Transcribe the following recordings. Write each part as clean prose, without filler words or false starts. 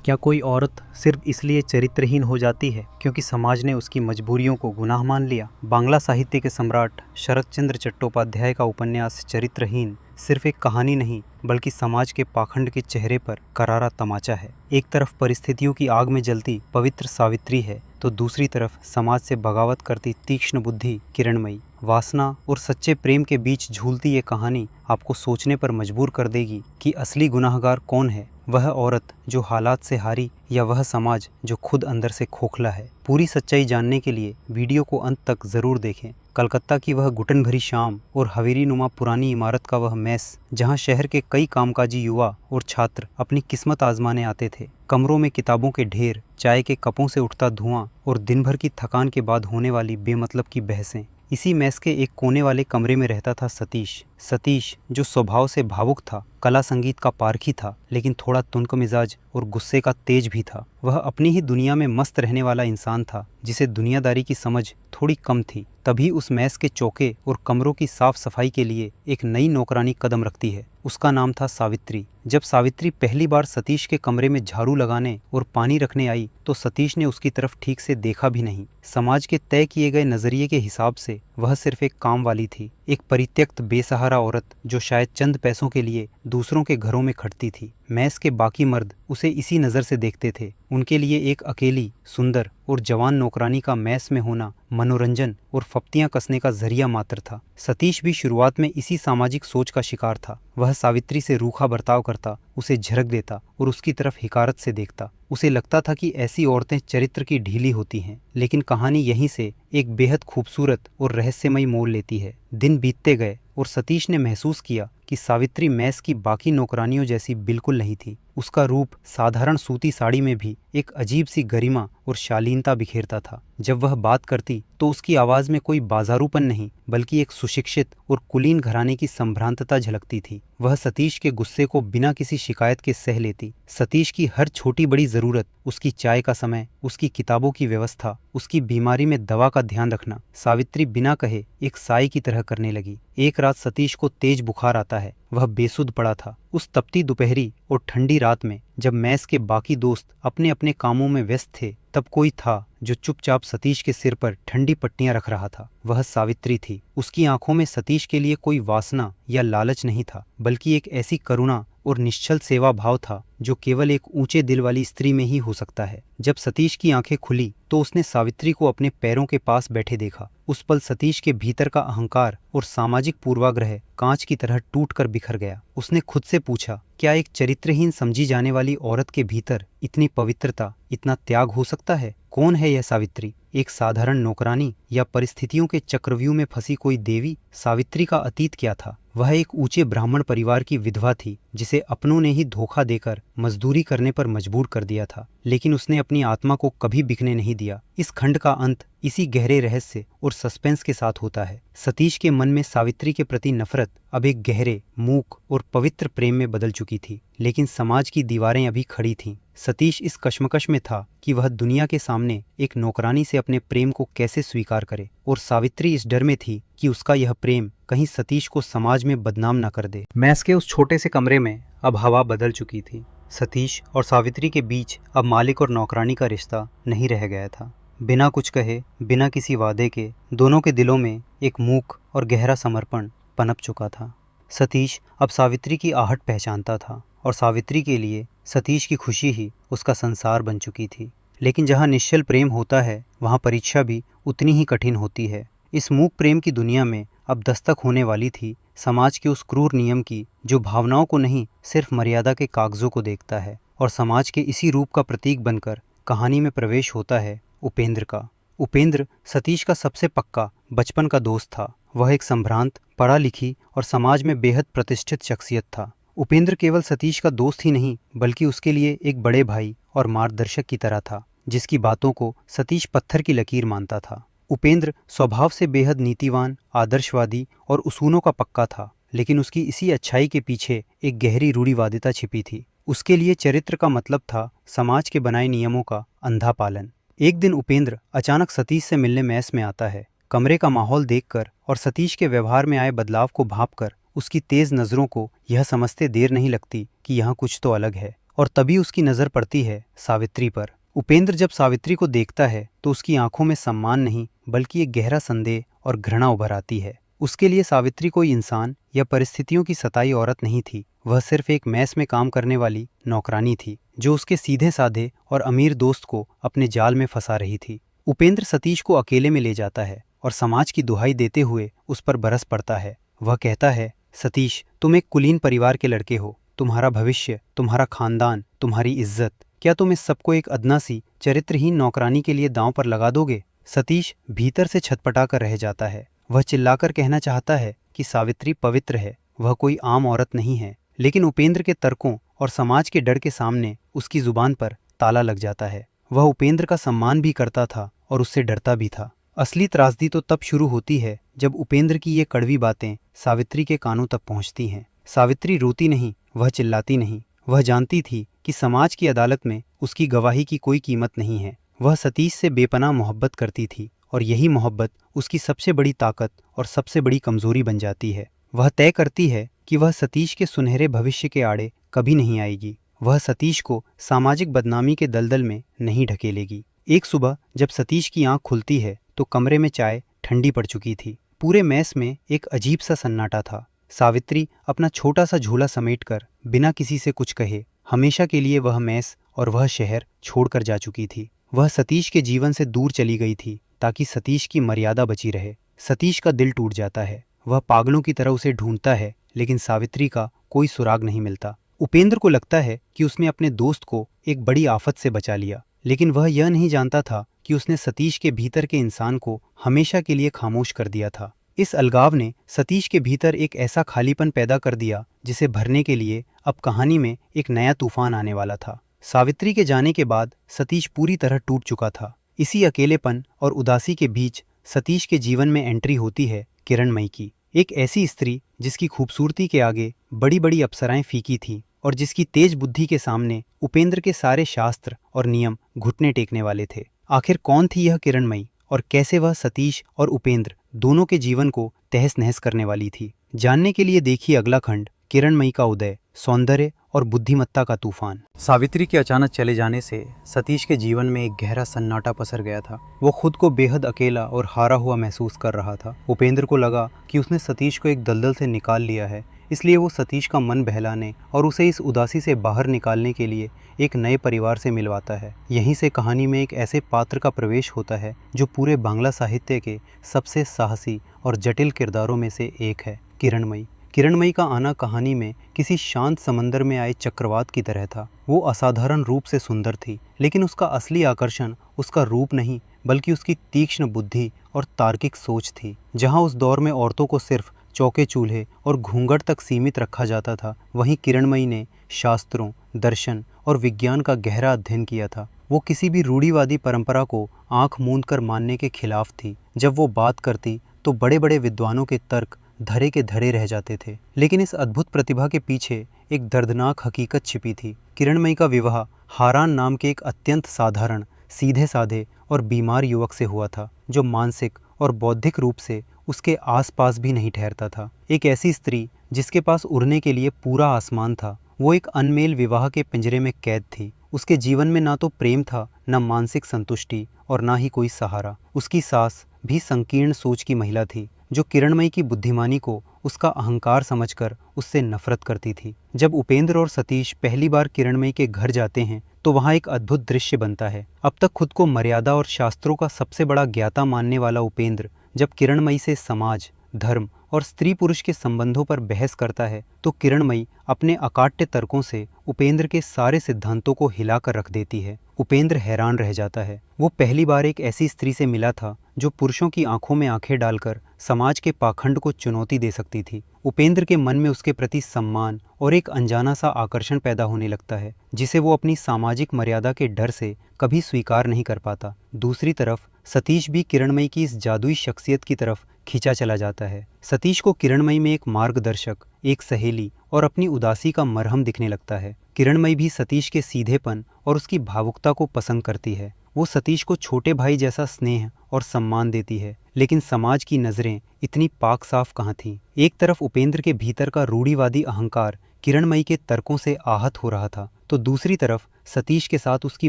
क्या कोई औरत सिर्फ इसलिए चरित्रहीन हो जाती है क्योंकि समाज ने उसकी मजबूरियों को गुनाह मान लिया? बांग्ला साहित्य के सम्राट शरत चंद्र चट्टोपाध्याय का उपन्यास चरित्रहीन सिर्फ एक कहानी नहीं बल्कि समाज के पाखंड के चेहरे पर करारा तमाचा है। एक तरफ परिस्थितियों की आग में जलती पवित्र सावित्री है तो दूसरी तरफ समाज से बगावत करती तीक्ष्ण बुद्धि किरणमयी। वासना और सच्चे प्रेम के बीच झूलती ये कहानी आपको सोचने पर मजबूर कर देगी कि असली गुनाहगार कौन है, वह औरत जो हालात से हारी या वह समाज जो खुद अंदर से खोखला है। पूरी सच्चाई जानने के लिए वीडियो को अंत तक जरूर देखें। कलकत्ता की वह घुटन भरी शाम और हवेली नुमा पुरानी इमारत का वह मेस जहां शहर के कई कामकाजी युवा और छात्र अपनी किस्मत आजमाने आते थे। कमरों में किताबों के ढेर, चाय के कपों से उठता धुआं और दिन भर की थकान के बाद होने वाली बेमतलब की बहसें। इसी मेस के एक कोने वाले कमरे में रहता था सतीश जो स्वभाव से भावुक था, कला संगीत का पारखी था, लेकिन थोड़ा तुनक मिजाज और गुस्से का तेज भी था। वह अपनी ही दुनिया में मस्त रहने वाला इंसान था जिसे दुनियादारी की समझ थोड़ी कम थी। तभी उस मेस के चौके और कमरों की साफ सफाई के लिए एक नई नौकरानी कदम रखती है। उसका नाम था सावित्री। जब सावित्री पहली बार सतीश के कमरे में झाड़ू लगाने और पानी रखने आई तो सतीश ने उसकी तरफ ठीक से देखा भी नहीं। समाज के तय किए गए नजरिए के हिसाब से वह सिर्फ एक काम वाली थी, एक परित्यक्त बेसहारा औरत जो शायद चंद पैसों के लिए दूसरों के घरों में खटती थी। मेस के बाकी मर्द उसे इसी नज़र से देखते थे। उनके लिए एक अकेली, सुंदर और जवान नौकरानी का मेस में होना मनोरंजन और फप्तियां कसने का जरिया मात्र था। सतीश भी शुरुआत में इसी सामाजिक सोच का शिकार था। वह सावित्री से रूखा बर्ताव करता, उसे झिड़क देता और उसकी तरफ हिकारत से देखता। उसे लगता था कि ऐसी औरतें चरित्र की ढीली होती हैं। लेकिन कहानी यहीं से एक बेहद खूबसूरत और रहस्यमयी मोड़ लेती है। दिन बीतते गए और सतीश ने महसूस किया कि सावित्री मेस की बाकी नौकरानियों जैसी बिल्कुल नहीं थी। उसका रूप साधारण सूती साड़ी में भी एक अजीब सी गरिमा और शालीनता बिखेरता था। जब वह बात करती तो उसकी आवाज में कोई बाजारूपन नहीं बल्कि एक सुशिक्षित और कुलीन घराने की संभ्रांतता झलकती थी। वह सतीश के गुस्से को बिना किसी शिकायत के सह लेती। सतीश की हर छोटी बड़ी जरूरत, उसकी चाय का समय, उसकी किताबों की व्यवस्था, उसकी बीमारी में दवा का ध्यान रखना, सावित्री बिना कहे एक साई की तरह करने लगी। एक रात सतीश को तेज बुखार आता है। वह बेसुध पड़ा था। उस तपती दोपहरी और ठंडी रात में जब मेस के बाकी दोस्त अपने अपने कामों में व्यस्त थे, तब कोई था जो चुपचाप सतीश के सिर पर ठंडी पट्टियां रख रहा था। वह सावित्री थी। उसकी आंखों में सतीश के लिए कोई वासना या लालच नहीं था बल्कि एक ऐसी करुणा और निश्चल सेवा भाव था जो केवल एक ऊंचे दिल वाली स्त्री में ही हो सकता है। जब सतीश की आंखें खुली तो उसने सावित्री को अपने पैरों के पास बैठे देखा। उस पल सतीश के भीतर का अहंकार और सामाजिक पूर्वाग्रह कांच की तरह टूट कर बिखर गया। उसने खुद से पूछा, क्या एक चरित्रहीन समझी जाने वाली औरत के भीतर इतनी पवित्रता, इतना त्याग हो सकता है? कौन है यह सावित्री? एक साधारण नौकरानी या परिस्थितियों के चक्रव्यूह में फंसी कोई देवी? सावित्री का अतीत क्या था? वह एक ऊंचे ब्राह्मण परिवार की विधवा थी जिसे अपनों ने ही धोखा देकर मजदूरी करने पर मजबूर कर दिया था, लेकिन उसने अपनी आत्मा को कभी बिकने नहीं दिया। इस खंड का अंत इसी गहरे रहस्य और सस्पेंस के साथ होता है। सतीश के मन में सावित्री के प्रति नफरत अब एक गहरे, मूक और पवित्र प्रेम में बदल चुकी थी, लेकिन समाज की दीवारें अभी खड़ी थीं। सतीश इस कश्मकश में था कि वह दुनिया के सामने एक नौकरानी से अपने प्रेम को कैसे स्वीकार करे, और सावित्री इस डर में थी कि उसका यह प्रेम कहीं सतीश को समाज में बदनाम न कर दे। मेस के उस छोटे से कमरे में अब हवा बदल चुकी थी। सतीश और सावित्री के बीच अब मालिक और नौकरानी का रिश्ता नहीं रह गया था। बिना कुछ कहे, बिना किसी वादे के, दोनों के दिलों में एक मूक और गहरा समर्पण पनप चुका था। सतीश अब सावित्री की आहट पहचानता था और सावित्री के लिए सतीश की खुशी ही उसका संसार बन चुकी थी। लेकिन जहाँ निश्चल प्रेम होता है वहाँ परीक्षा भी उतनी ही कठिन होती है। इस मूक प्रेम की दुनिया में अब दस्तक होने वाली थी समाज के उस क्रूर नियम की जो भावनाओं को नहीं, सिर्फ मर्यादा के कागजों को देखता है। और समाज के इसी रूप का प्रतीक बनकर कहानी में प्रवेश होता है उपेंद्र का। उपेंद्र सतीश का सबसे पक्का बचपन का दोस्त था। वह एक संभ्रांत, पढ़ा लिखी और समाज में बेहद प्रतिष्ठित शख्सियत था। उपेंद्र केवल सतीश का दोस्त ही नहीं बल्कि उसके लिए एक बड़े भाई और मार्गदर्शक की तरह था, जिसकी बातों को सतीश पत्थर की लकीर मानता था। उपेंद्र स्वभाव से बेहद नीतिवान, आदर्शवादी और उसूलों का पक्का था, लेकिन उसकी इसी अच्छाई के पीछे एक गहरी रूढ़िवादिता छिपी थी। उसके लिए चरित्र का मतलब था समाज के बनाए नियमों का अंधा पालन। एक दिन उपेंद्र अचानक सतीश से मिलने मेस में आता है। कमरे का माहौल देखकर और सतीश के व्यवहार में आए बदलाव को भांपकर उसकी तेज नज़रों को यह समझते देर नहीं लगती कि यहाँ कुछ तो अलग है। और तभी उसकी नज़र पड़ती है सावित्री पर। उपेंद्र जब सावित्री को देखता है तो उसकी आंखों में सम्मान नहीं बल्कि एक गहरा संदेह और घृणा उभर आती है। उसके लिए सावित्री कोई इंसान या परिस्थितियों की सताई औरत नहीं थी, वह सिर्फ एक मैस में काम करने वाली नौकरानी थी जो उसके सीधे साधे और अमीर दोस्त को अपने जाल में फंसा रही थी। उपेंद्र सतीश को अकेले में ले जाता है और समाज की दुहाई देते हुए उस पर बरस पड़ता है। वह कहता है, सतीश, तुम एक कुलीन परिवार के लड़के हो, तुम्हारा भविष्य, तुम्हारा खानदान, तुम्हारी इज्जत, क्या तुम इस सबको एक अदना सी चरित्रहीन नौकरानी के लिए दांव पर लगा दोगे? सतीश भीतर से छटपटा कर रह जाता है। वह चिल्लाकर कहना चाहता है कि सावित्री पवित्र है, वह कोई आम औरत नहीं है, लेकिन उपेंद्र के तर्कों और समाज के डर के सामने उसकी जुबान पर ताला लग जाता है। वह उपेंद्र का सम्मान भी करता था और उससे डरता भी था। असली त्रासदी तो तब शुरू होती है जब उपेंद्र की ये कड़वी बातें सावित्री के कानों तक पहुंचती हैं। सावित्री रोती नहीं, वह चिल्लाती नहीं। वह जानती थी कि समाज की अदालत में उसकी गवाही की कोई कीमत नहीं है। वह सतीश से बेपनाह मोहब्बत करती थी और यही मोहब्बत उसकी सबसे बड़ी ताकत और सबसे बड़ी कमजोरी बन जाती है। वह तय करती है कि वह सतीश के सुनहरे भविष्य के आड़े कभी नहीं आएगी। वह सतीश को सामाजिक बदनामी के दलदल में नहीं ढकेलेगी। एक सुबह जब सतीश की आंख खुलती है तो कमरे में चाय ठंडी पड़ चुकी थी। पूरे मैस में एक अजीब सा सन्नाटा था। सावित्री अपना छोटा सा झोला समेटकर बिना किसी से कुछ कहे हमेशा के लिए वह मैस और वह शहर छोड़कर जा चुकी थी। वह सतीश के जीवन से दूर चली गई थी ताकि सतीश की मर्यादा बची रहे। सतीश का दिल टूट जाता है। वह पागलों की तरह उसे ढूंढता है, लेकिन सावित्री का कोई सुराग नहीं मिलता। उपेंद्र को लगता है कि उसने अपने दोस्त को एक बड़ी आफत से बचा लिया, लेकिन वह यह नहीं जानता था कि उसने सतीश के भीतर के इंसान को हमेशा के लिए खामोश कर दिया था। इस अलगाव ने सतीश के भीतर एक ऐसा खालीपन पैदा कर दिया जिसे भरने के लिए अब कहानी में एक नया तूफान आने वाला था। सावित्री के जाने के बाद सतीश पूरी तरह टूट चुका था। इसी अकेलेपन और उदासी के बीच सतीश के जीवन में एंट्री होती है किरणमयी की, एक ऐसी स्त्री जिसकी खूबसूरती के आगे बड़ी बड़ी अप्सराएं फीकी थीं और जिसकी तेज बुद्धि के सामने उपेंद्र के सारे शास्त्र और नियम घुटने टेकने वाले थे। आखिर कौन थी यह किरणमयी और कैसे वह सतीश और उपेंद्र दोनों के जीवन को तहस नहस करने वाली थी? जानने के लिए देखिए अगला खंड, किरणमयी का उदय, सौंदर्य और बुद्धिमत्ता का तूफान। सावित्री के अचानक चले जाने से सतीश के जीवन में एक गहरा सन्नाटा पसर गया था। वो खुद को बेहद अकेला और हारा हुआ महसूस कर रहा था। उपेंद्र को लगा कि उसने सतीश को एक दलदल से निकाल लिया है, इसलिए वो सतीश का मन बहलाने और उसे इस उदासी से बाहर निकालने के लिए एक नए परिवार से मिलवाता है। यहीं से कहानी में एक ऐसे पात्र का प्रवेश होता है जो पूरे बांग्ला साहित्य के सबसे साहसी और जटिल किरदारों में से एक है, किरणमयी। किरणमयी का आना कहानी में किसी शांत समंदर में आए चक्रवात की तरह था। वो असाधारण रूप से सुंदर थी, लेकिन उसका असली आकर्षण उसका रूप नहीं बल्कि उसकी तीक्ष्ण बुद्धि और तार्किक सोच थी। जहाँ उस दौर में औरतों को सिर्फ चौके चूल्हे और घूंघट तक सीमित रखा जाता था, वहीं किरणमयी ने शास्त्रों, दर्शन और विज्ञान का गहरा अध्ययन किया था। वो किसी भी रूढ़िवादी परंपरा को आंख मूंद कर मानने के खिलाफ थी। जब वो बात करती तो बड़े बड़े विद्वानों के तर्क धरे के धरे रह जाते थे, लेकिन इस अद्भुत प्रतिभा के पीछे एक दर्दनाक हकीकत छिपी थी। किरणमयी का विवाह हारान नाम के एक अत्यंत साधारण, सीधे साधे और बीमार युवक से हुआ था, जो मानसिक और बौद्धिक रूप से उसके आसपास भी नहीं ठहरता था। एक ऐसी स्त्री जिसके पास उड़ने के लिए पूरा आसमान था, वो एक अनमेल विवाह के पिंजरे में कैद थी। उसके जीवन में ना तो प्रेम था, न मानसिक संतुष्टि और ना ही कोई सहारा। उसकी सास भी संकीर्ण सोच की महिला थी, जो किरणमयी की बुद्धिमानी को उसका अहंकार समझकर उससे नफरत करती थी। जब उपेंद्र और सतीश पहली बार किरणमयी के घर जाते हैं तो वहाँ एक अद्भुत दृश्य बनता है। अब तक खुद को मर्यादा और शास्त्रों का सबसे बड़ा ज्ञाता मानने वाला उपेंद्र जब किरणमयी से समाज, धर्म और स्त्री पुरुष के संबंधों पर बहस करता है तो किरणमयी अपने अकाट्य तर्कों से उपेंद्र के सारे सिद्धांतों को हिलाकर रख देती है। उपेंद्र हैरान रह जाता है। वो पहली बार एक ऐसी स्त्री से मिला था जो पुरुषों की आंखों में आंखें डालकर समाज के पाखंड को चुनौती दे सकती थी। उपेंद्र के मन में उसके प्रति सम्मान और एक अनजाना सा आकर्षण पैदा होने लगता है, जिसे वो अपनी सामाजिक मर्यादा के डर से कभी स्वीकार नहीं कर पाता। दूसरी तरफ सतीश भी किरणमयी की इस जादुई शख्सियत की तरफ खींचा चला जाता है। सतीश को किरणमयी में एक मार्गदर्शक, एक सहेली और अपनी उदासी का मरहम दिखने लगता है। किरणमयी भी सतीश के सीधेपन और उसकी भावुकता को पसंद करती है। वो सतीश को छोटे भाई जैसा स्नेह और सम्मान देती है, लेकिन समाज की नज़रें इतनी पाक साफ कहाँ थीं। एक तरफ उपेंद्र के भीतर का रूढ़िवादी अहंकार किरणमयी के तर्कों से आहत हो रहा था, तो दूसरी तरफ सतीश के साथ उसकी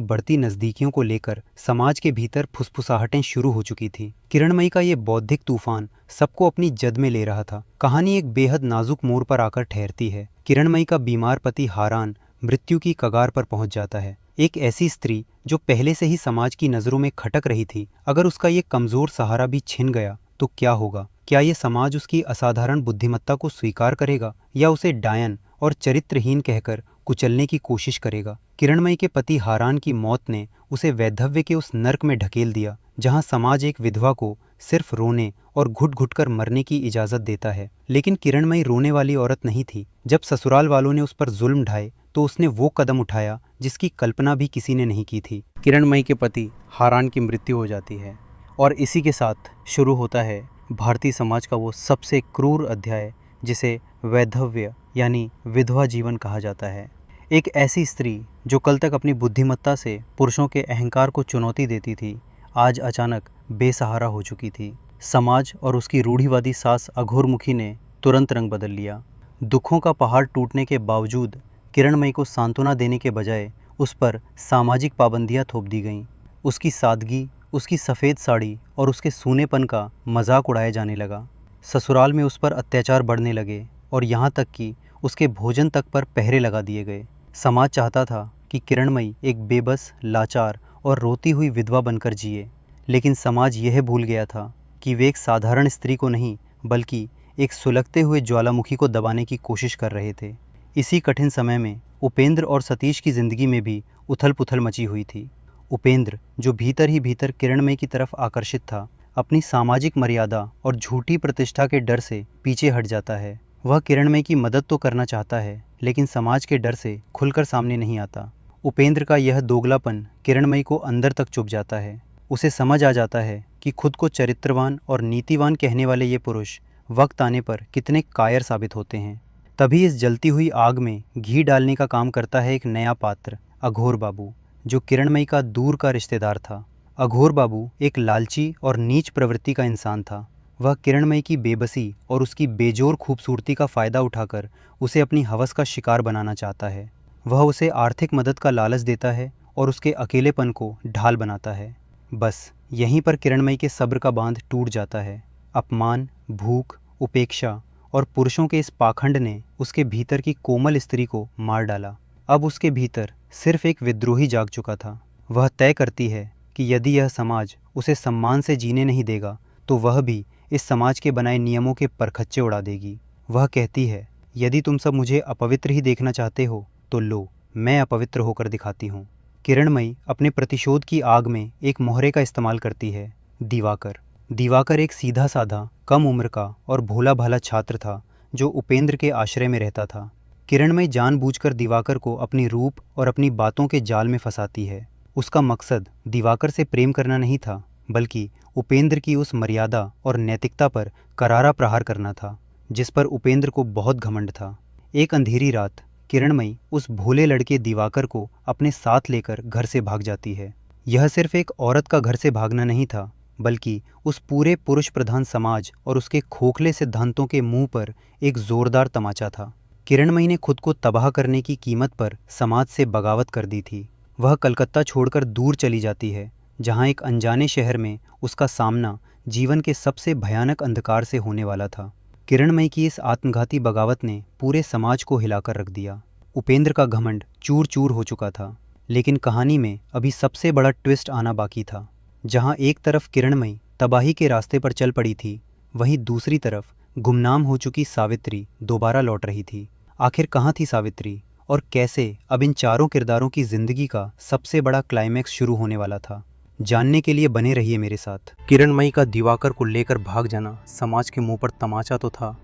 बढ़ती नज़दीकियों को लेकर समाज के भीतर फुसफुसाहटें शुरू हो चुकी थी। किरणमयी का ये बौद्धिक तूफान सबको अपनी जद में ले रहा था। कहानी एक बेहद नाजुक मोड़ पर आकर ठहरती है। किरणमयी का बीमार पति हारान मृत्यु की कगार पर पहुंच जाता है। एक ऐसी स्त्री जो पहले से ही समाज की नज़रों में खटक रही थी, अगर उसका ये कमज़ोर सहारा भी छिन गया तो क्या होगा? क्या ये समाज उसकी असाधारण बुद्धिमत्ता को स्वीकार करेगा या उसे डायन और चरित्रहीन कहकर कुचलने की कोशिश करेगा? किरणमयी के पति हारान की मौत ने उसे वैधव्य के उस नर्क में ढकेल दिया जहां समाज एक विधवा को सिर्फ रोने और घुट घुट कर मरने की इजाज़त देता है। लेकिन किरणमयी रोने वाली औरत नहीं थी। जब ससुराल वालों ने उस पर जुल्म ढाए तो उसने वो कदम उठाया जिसकी कल्पना भी किसी ने नहीं की थी। किरणमयी के पति हारान की मृत्यु हो जाती है और इसी के साथ शुरू होता है भारतीय समाज का वो सबसे क्रूर अध्याय जिसे वैधव्य यानी विधवा जीवन कहा जाता है। एक ऐसी स्त्री जो कल तक अपनी बुद्धिमत्ता से पुरुषों के अहंकार को चुनौती देती थी, आज अचानक बेसहारा हो चुकी थी। समाज और उसकी रूढ़िवादी सास अघोरमुखी ने तुरंत रंग बदल लिया। दुखों का पहाड़ टूटने के बावजूद किरणमयी को सांत्वना देने के बजाय उस पर सामाजिक पाबंदियां थोप दी गईं। उसकी सादगी, उसकी सफ़ेद साड़ी और उसके सूनेपन का मजाक उड़ाया जाने लगा। ससुराल में उस पर अत्याचार बढ़ने लगे और यहाँ तक कि उसके भोजन तक पर पहरे लगा दिए गए। समाज चाहता था कि किरणमयी एक बेबस, लाचार और रोती हुई विधवा बनकर जिए, लेकिन समाज यह भूल गया था कि वे एक साधारण स्त्री को नहीं बल्कि एक सुलगते हुए ज्वालामुखी को दबाने की कोशिश कर रहे थे। इसी कठिन समय में उपेंद्र और सतीश की जिंदगी में भी उथल पुथल मची हुई थी। उपेंद्र, जो भीतर ही भीतर किरणमयी की तरफ आकर्षित था, अपनी सामाजिक मर्यादा और झूठी प्रतिष्ठा के डर से पीछे हट जाता है। वह किरणमयी की मदद तो करना चाहता है, लेकिन समाज के डर से खुलकर सामने नहीं आता। उपेंद्र का यह दोगलापन किरणमयी को अंदर तक चुभ जाता है। उसे समझ आ जाता है कि खुद को चरित्रवान और नीतिवान कहने वाले ये पुरुष वक्त आने पर कितने कायर साबित होते हैं। तभी इस जलती हुई आग में घी डालने का काम करता है एक नया पात्र, अघोर बाबू, जो किरणमयी का दूर का रिश्तेदार था। अघोर बाबू एक लालची और नीच प्रवृत्ति का इंसान था। वह किरणमयी की बेबसी और उसकी बेजोर खूबसूरती का फ़ायदा उठाकर उसे अपनी हवस का शिकार बनाना चाहता है। वह उसे आर्थिक मदद का लालच देता है और उसके अकेलेपन को ढाल बनाता है। बस यहीं पर किरणमयी के सब्र का बांध टूट जाता है। अपमान, भूख, उपेक्षा और पुरुषों के इस पाखंड ने उसके भीतर की कोमल स्त्री को मार डाला। अब उसके भीतर सिर्फ एक विद्रोही जाग चुका था। वह तय करती है कि यदि यह समाज उसे सम्मान से जीने नहीं देगा तो वह भी इस समाज के बनाए नियमों के परखच्चे उड़ा देगी। वह कहती है, यदि तुम सब मुझे अपवित्र ही देखना चाहते हो तो लो, मैं अपवित्र होकर दिखाती हूँ। किरणमयी अपने प्रतिशोध की आग में एक मोहरे का इस्तेमाल करती है, दिवाकर। दिवाकर एक सीधा साधा, कम उम्र का और भोला भाला छात्र था जो उपेंद्र के आश्रय में रहता था। किरणमयी जानबूझकर दिवाकर को अपनी रूप और अपनी बातों के जाल में फंसाती है। उसका मकसद दिवाकर से प्रेम करना नहीं था, बल्कि उपेंद्र की उस मर्यादा और नैतिकता पर करारा प्रहार करना था जिस पर उपेंद्र को बहुत घमंड था। एक अंधेरी रात किरणमयी उस भोले लड़के दिवाकर को अपने साथ लेकर घर से भाग जाती है। यह सिर्फ एक औरत का घर से भागना नहीं था, बल्कि उस पूरे पुरुष प्रधान समाज और उसके खोखले सिद्धांतों के मुंह पर एक जोरदार तमाचा था। किरणमयी ने खुद को तबाह करने की कीमत पर समाज से बगावत कर दी थी। वह कलकत्ता छोड़कर दूर चली जाती है, जहाँ एक अनजाने शहर में उसका सामना जीवन के सबसे भयानक अंधकार से होने वाला था। किरणमयी की इस आत्मघाती बगावत ने पूरे समाज को हिलाकर रख दिया। उपेंद्र का घमंड चूर चूर हो चुका था, लेकिन कहानी में अभी सबसे बड़ा ट्विस्ट आना बाकी था। जहाँ एक तरफ किरणमयी तबाही के रास्ते पर चल पड़ी थी, वहीं दूसरी तरफ गुमनाम हो चुकी सावित्री दोबारा लौट रही थी। आखिर कहाँ थी सावित्री और कैसे अब इन चारों किरदारों की जिंदगी का सबसे बड़ा क्लाइमैक्स शुरू होने वाला था? जानने के लिए बने रहिए मेरे साथ। किरणमयी का दिवाकर को लेकर भाग जाना समाज के मुंह पर तमाचा तो था,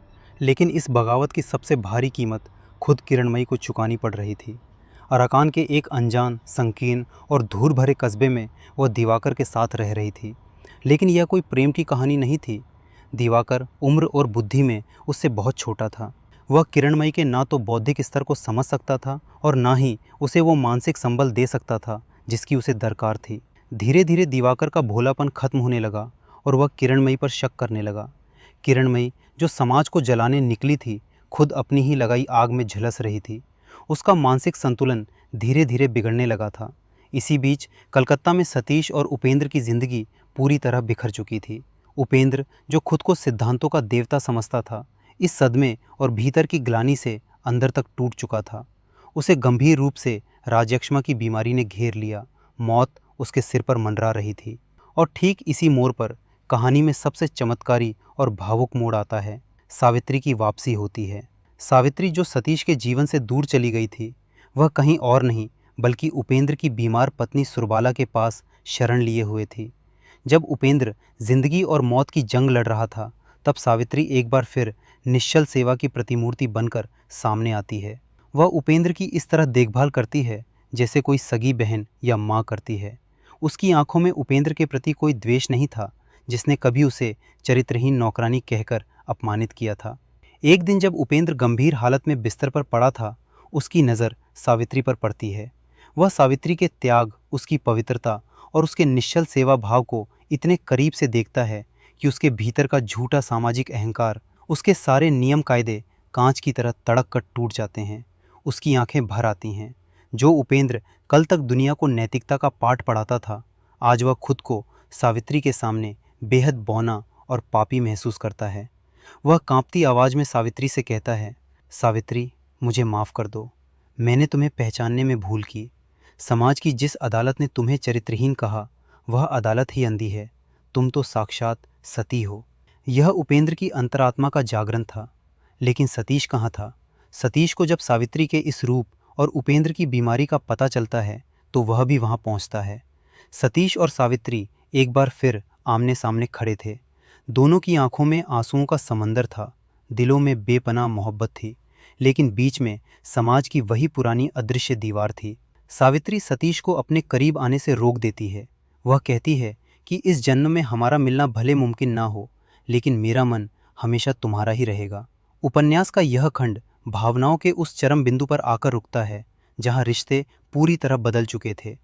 लेकिन इस बगावत की सबसे भारी कीमत खुद किरणमयी को चुकानी पड़ रही थी। अराकान के एक अनजान, संकीर्ण और धूल भरे कस्बे में वह दिवाकर के साथ रह रही थी, लेकिन यह कोई प्रेम की कहानी नहीं थी। दिवाकर उम्र और बुद्धि में उससे बहुत छोटा था। वह किरणमयी के ना तो बौद्धिक स्तर को समझ सकता था और ना ही उसे वो मानसिक संबल दे सकता था जिसकी उसे दरकार थी। धीरे धीरे दिवाकर का भोलापन खत्म होने लगा और वह किरणमयी पर शक करने लगा। किरणमयी, जो समाज को जलाने निकली थी, खुद अपनी ही लगाई आग में झुलस रही थी। उसका मानसिक संतुलन धीरे धीरे बिगड़ने लगा था। इसी बीच कलकत्ता में सतीश और उपेंद्र की जिंदगी पूरी तरह बिखर चुकी थी। उपेंद्र, जो खुद को सिद्धांतों का देवता समझता था, इस सदमे और भीतर की ग्लानि से अंदर तक टूट चुका था। उसे गंभीर रूप से राजयक्ष्मा की बीमारी ने घेर लिया। मौत उसके सिर पर मंडरा रही थी। और ठीक इसी मोड़ पर कहानी में सबसे चमत्कारी और भावुक मोड़ आता है। सावित्री की वापसी होती है। सावित्री, जो सतीश के जीवन से दूर चली गई थी, वह कहीं और नहीं बल्कि उपेंद्र की बीमार पत्नी सुरबाला के पास शरण लिए हुए थी। जब उपेंद्र जिंदगी और मौत की जंग लड़ रहा था, तब सावित्री एक बार फिर निश्चल सेवा की प्रतिमूर्ति बनकर सामने आती है। वह उपेंद्र की इस तरह देखभाल करती है जैसे कोई सगी बहन या माँ करती है। उसकी आंखों में उपेंद्र के प्रति कोई द्वेष नहीं था, जिसने कभी उसे चरित्रहीन नौकरानी कहकर अपमानित किया था। एक दिन जब उपेंद्र गंभीर हालत में बिस्तर पर पड़ा था, उसकी नज़र सावित्री पर पड़ती है। वह सावित्री के त्याग, उसकी पवित्रता और उसके निश्चल सेवा भाव को इतने करीब से देखता है कि उसके भीतर का झूठा सामाजिक अहंकार, उसके सारे नियम कायदे कांच की तरह तड़क कर टूट जाते हैं। उसकी आंखें भर आती हैं। जो उपेंद्र कल तक दुनिया को नैतिकता का पाठ पढ़ाता था, आज वह खुद को सावित्री के सामने बेहद बौना और पापी महसूस करता है। वह कांपती आवाज़ में सावित्री से कहता है, सावित्री, मुझे माफ़ कर दो। मैंने तुम्हें पहचानने में भूल की। समाज की जिस अदालत ने तुम्हें चरित्रहीन कहा, वह अदालत ही अंधी है। तुम तो साक्षात सती हो। यह उपेंद्र की अंतरात्मा का जागरण था। लेकिन सतीश कहाँ था? सतीश को जब सावित्री के इस रूप और उपेंद्र की बीमारी का पता चलता है, तो वह भी वहाँ पहुँचता है। सतीश और सावित्री एक बार फिर आमने सामने खड़े थे। दोनों की आंखों में आंसुओं का समंदर था, दिलों में बेपनाह मोहब्बत थी, लेकिन बीच में समाज की वही पुरानी अदृश्य दीवार थी। सावित्री सतीश को अपने करीब आने से रोक देती है। वह कहती है कि इस जन्म में हमारा मिलना भले मुमकिन ना हो, लेकिन मेरा मन हमेशा तुम्हारा ही रहेगा। उपन्यास का यह खंड भावनाओं के उस चरम बिंदु पर आकर रुकता है जहाँ रिश्ते पूरी तरह बदल चुके थे।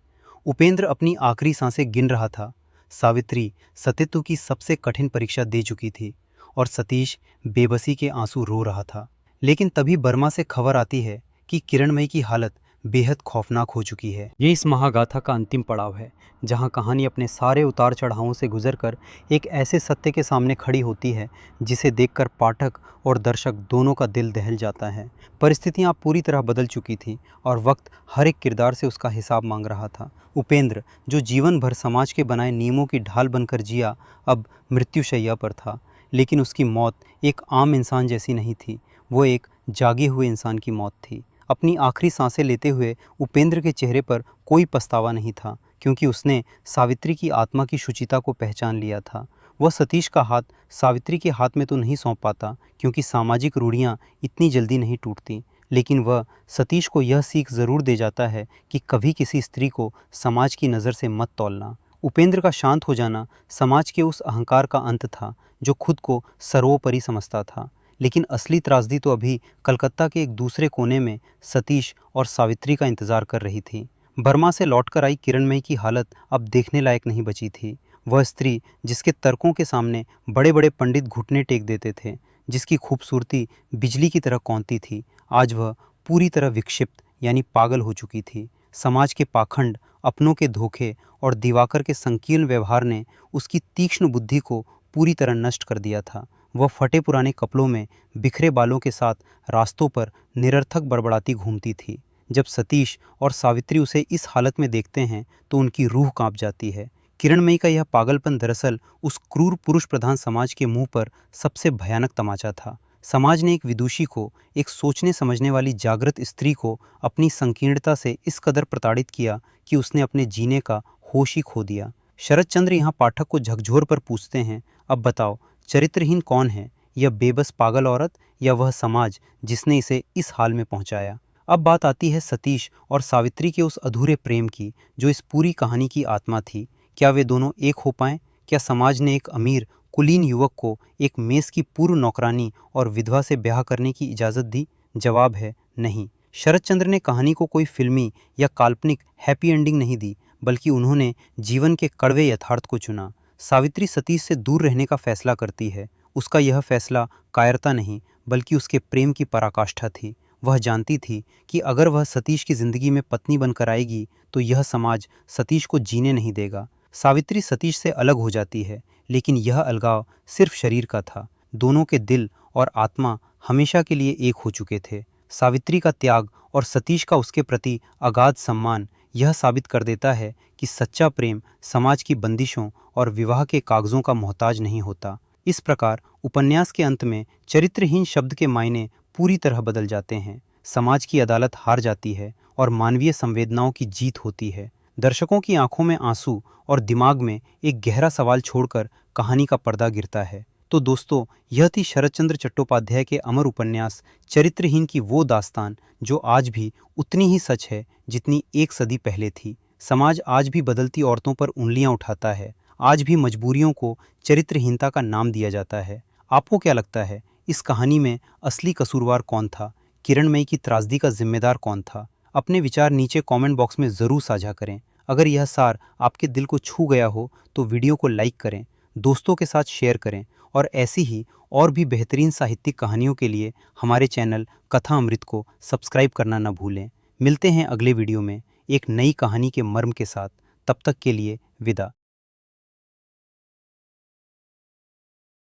उपेंद्र अपनी आखिरी सांसें गिन रहा था। सावित्री सतीत्व की सबसे कठिन परीक्षा दे चुकी थी और सतीश बेबसी के आंसू रो रहा था। लेकिन तभी बर्मा से खबर आती है कि किरणमयी की हालत बेहद खौफनाक हो चुकी है। ये इस महागाथा का अंतिम पड़ाव है, जहां कहानी अपने सारे उतार चढ़ावों से गुजरकर एक ऐसे सत्य के सामने खड़ी होती है जिसे देखकर पाठक और दर्शक दोनों का दिल दहल जाता है। परिस्थितियां पूरी तरह बदल चुकी थी और वक्त हर एक किरदार से उसका हिसाब मांग रहा था। उपेंद्र, जो जीवन भर समाज के बनाए नियमों की ढाल बनकर जिया, अब मृत्युशैया पर था। लेकिन उसकी मौत एक आम इंसान जैसी नहीं थी, वो एक जागे हुए इंसान की मौत थी। अपनी आखिरी सांसें लेते हुए उपेंद्र के चेहरे पर कोई पछतावा नहीं था, क्योंकि उसने सावित्री की आत्मा की शुचिता को पहचान लिया था। वह सतीश का हाथ सावित्री के हाथ में तो नहीं सौंप पाता, क्योंकि सामाजिक रूढ़ियाँ इतनी जल्दी नहीं टूटती, लेकिन वह सतीश को यह सीख ज़रूर दे जाता है कि कभी किसी स्त्री को समाज की नज़र से मत तौलना। उपेंद्र का शांत हो जाना समाज के उस अहंकार का अंत था जो खुद को सर्वोपरि समझता था। लेकिन असली त्रासदी तो अभी कलकत्ता के एक दूसरे कोने में सतीश और सावित्री का इंतजार कर रही थी। बर्मा से लौटकर आई किरणमयी की हालत अब देखने लायक नहीं बची थी। वह स्त्री जिसके तर्कों के सामने बड़े बड़े पंडित घुटने टेक देते थे, जिसकी खूबसूरती बिजली की तरह कौंती थी, आज वह पूरी तरह विक्षिप्त यानी पागल हो चुकी थी। समाज के पाखंड, अपनों के धोखे और दिवाकर के संकीर्ण व्यवहार ने उसकी तीक्ष्ण बुद्धि को पूरी तरह नष्ट कर दिया था। वह फटे पुराने कपड़ों में बिखरे बालों के साथ रास्तों पर निरर्थक बड़बड़ाती घूमती थी। जब सतीश और सावित्री उसे इस हालत में देखते हैं तो उनकी रूह कांप जाती है। किरणमयी का यह पागलपन दरअसल उस क्रूर पुरुष प्रधान समाज के मुंह पर सबसे भयानक तमाचा था। समाज ने एक विदुषी को, एक सोचने समझने वाली जागृत स्त्री को अपनी संकीर्णता से इस कदर प्रताड़ित किया कि उसने अपने जीने का होश ही खो दिया। शरद चंद्र यहाँ पाठक को झकझोर पर पूछते हैं, अब बताओ चरित्रहीन कौन है, यह बेबस पागल औरत या वह समाज जिसने इसे इस हाल में पहुंचाया? अब बात आती है सतीश और सावित्री के उस अधूरे प्रेम की जो इस पूरी कहानी की आत्मा थी। क्या वे दोनों एक हो पाएं? क्या समाज ने एक अमीर कुलीन युवक को एक मेस की पूर्व नौकरानी और विधवा से ब्याह करने की इजाज़त दी? जवाब है नहीं। शरद चंद्र ने कहानी को कोई फिल्मी या काल्पनिक हैप्पी एंडिंग नहीं दी, बल्कि उन्होंने जीवन के कड़वे यथार्थ को चुना। सावित्री सतीश से दूर रहने का फैसला करती है। उसका यह फैसला कायरता नहीं बल्कि उसके प्रेम की पराकाष्ठा थी। वह जानती थी कि अगर वह सतीश की जिंदगी में पत्नी बनकर आएगी तो यह समाज सतीश को जीने नहीं देगा। सावित्री सतीश से अलग हो जाती है, लेकिन यह अलगाव सिर्फ शरीर का था। दोनों के दिल और आत्मा हमेशा के लिए एक हो चुके थे। सावित्री का त्याग और सतीश का उसके प्रति अगाध सम्मान यह साबित कर देता है कि सच्चा प्रेम समाज की बंदिशों और विवाह के कागजों का मोहताज नहीं होता। इस प्रकार उपन्यास के अंत में चरित्रहीन शब्द के मायने पूरी तरह बदल जाते हैं। समाज की अदालत हार जाती है और मानवीय संवेदनाओं की जीत होती है। दर्शकों की आंखों में आंसू और दिमाग में एक गहरा सवाल छोड़कर कहानी का पर्दा गिरता है। तो दोस्तों, यह थी शरत चंद्र चट्टोपाध्याय के अमर उपन्यास चरित्रहीन की वो दास्तान जो आज भी उतनी ही सच है जितनी एक सदी पहले थी। समाज आज भी बदलती औरतों पर उंगलियां उठाता है। आज भी मजबूरियों को चरित्रहीनता का नाम दिया जाता है। आपको क्या लगता है, इस कहानी में असली कसूरवार कौन था? किरणमयी की त्रासदी का जिम्मेदार कौन था? अपने विचार नीचे कमेंट बॉक्स में ज़रूर साझा करें। अगर यह सार आपके दिल को छू गया हो तो वीडियो को लाइक करें, दोस्तों के साथ शेयर करें और ऐसी ही और भी बेहतरीन साहित्यिक कहानियों के लिए हमारे चैनल कथा अमृत को सब्सक्राइब करना न भूलें। मिलते हैं अगले वीडियो में एक नई कहानी के मर्म के साथ। तब तक के लिए विदा।